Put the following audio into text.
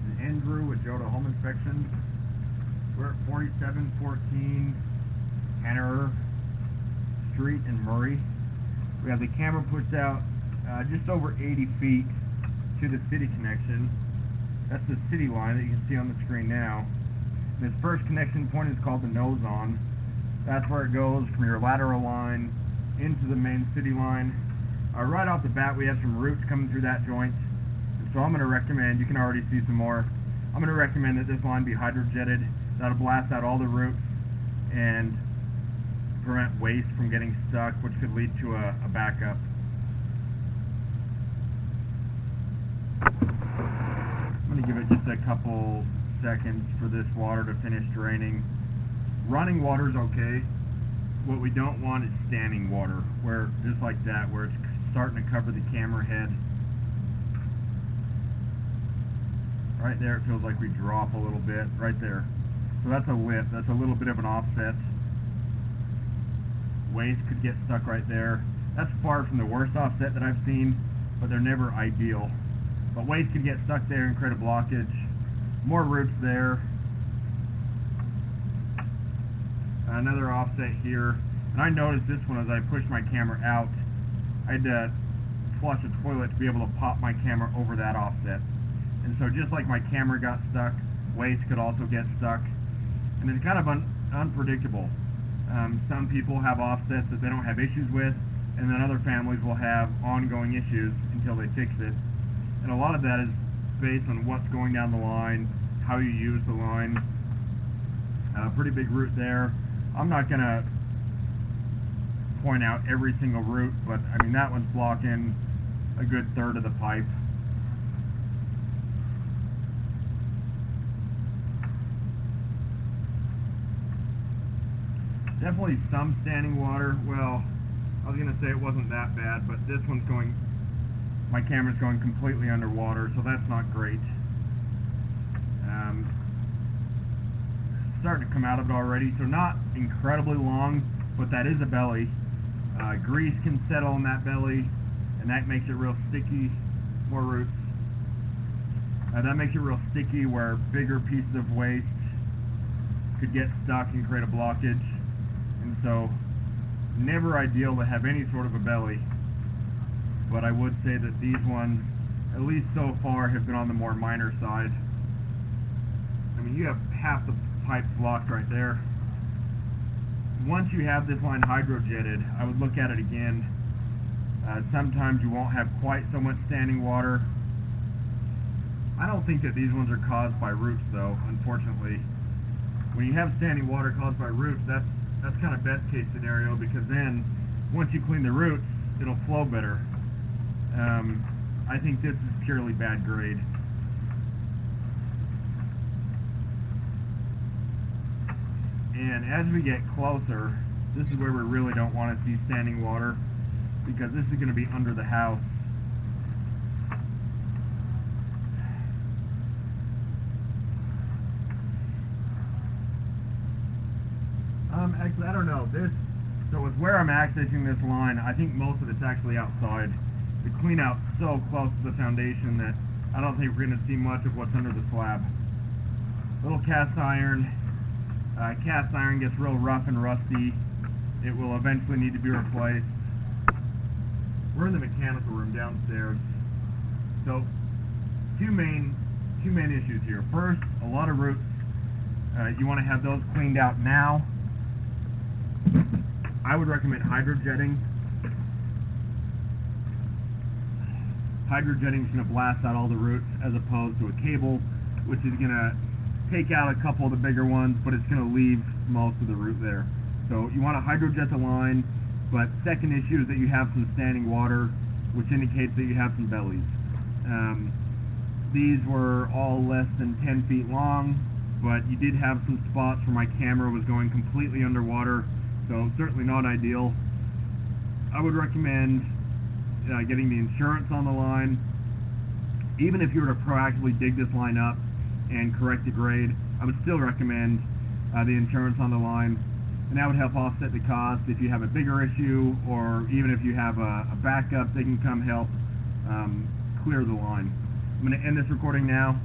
is Andrew with Joda Home Inspection. We're at 4714 Hanauer Street in Murray. We have the camera pushed out just over 80 feet to the city connection. That's the city line that you can see on the screen now. This first connection point is called the nose on. That's where it goes from your lateral line into the main city line. Right off the bat, we have some roots coming through that joint. So I'm going to recommend, you can already see some more, I'm going to recommend that this line be hydrojetted. That'll blast out all the roots and prevent waste from getting stuck, which could lead to a backup. I'm going to give it just a couple seconds for this water to finish draining. Running water is okay. What we don't want is standing water, where just like that, where it's starting to cover the camera head. Right there, it feels like we drop a little bit, right there. So that's a lip, that's a little bit of an offset. Waste could get stuck right there. That's far from the worst offset that I've seen, but they're never ideal. But waste could get stuck there and create a blockage. More roots there. Another offset here. And I noticed this one as I pushed my camera out. I had to flush a toilet to be able to pop my camera over that offset. And so just like my camera got stuck, waste could also get stuck. And it's kind of unpredictable. Some people have offsets that they don't have issues with, and then other families will have ongoing issues until they fix it. And a lot of that is based on what's going down the line, how you use the line. Pretty big root there. I'm not going to point out every single root, but I mean that one's blocking a good third of the pipe. Definitely some standing water. Well, I was going to say it wasn't that bad, but this one's going, my camera's going completely underwater, so that's not great. Starting to come out of it already, so not incredibly long, but that is a belly. Grease can settle in that belly, and that makes it real sticky. More roots. That makes it real sticky where bigger pieces of waste could get stuck and create a blockage. And so, never ideal to have any sort of a belly, but I would say that these ones, at least so far, have been on the more minor side. I mean, you have half the pipe blocked right there. Once you have this line hydrojetted, I would look at it again. Sometimes you won't have quite so much standing water. I don't think that these ones are caused by roots, though, unfortunately. When you have standing water caused by roots, that's kind of best case scenario, because then once you clean the roots, it'll flow better. I think this is purely bad grade. And as we get closer, this is where we really don't want to see standing water, because this is going to be under the house. Actually, I don't know. So with where I'm accessing this line, I think most of it's actually outside. The clean out's so close to the foundation that I don't think we're going to see much of what's under the slab. Little cast iron. Cast iron gets real rough and rusty. It will eventually need to be replaced. We're in the mechanical room downstairs. So, two main issues here. First, a lot of roots. You want to have those cleaned out now. I would recommend hydrojetting. Hydrojetting is going to blast out all the roots, as opposed to a cable, which is going to take out a couple of the bigger ones, but it's going to leave most of the root there. So you want to hydrojet the line, but second issue is that you have some standing water, which indicates that you have some bellies. These were all less than 10 feet long, but you did have some spots where my camera was going completely underwater, so certainly not ideal. I would recommend getting the insurance on the line. Even if you were to proactively dig this line up and correct the grade, I would still recommend the insurance on the line, and that would help offset the cost. If you have a bigger issue, or even if you have a backup, they can come help clear the line. I'm going to end this recording now.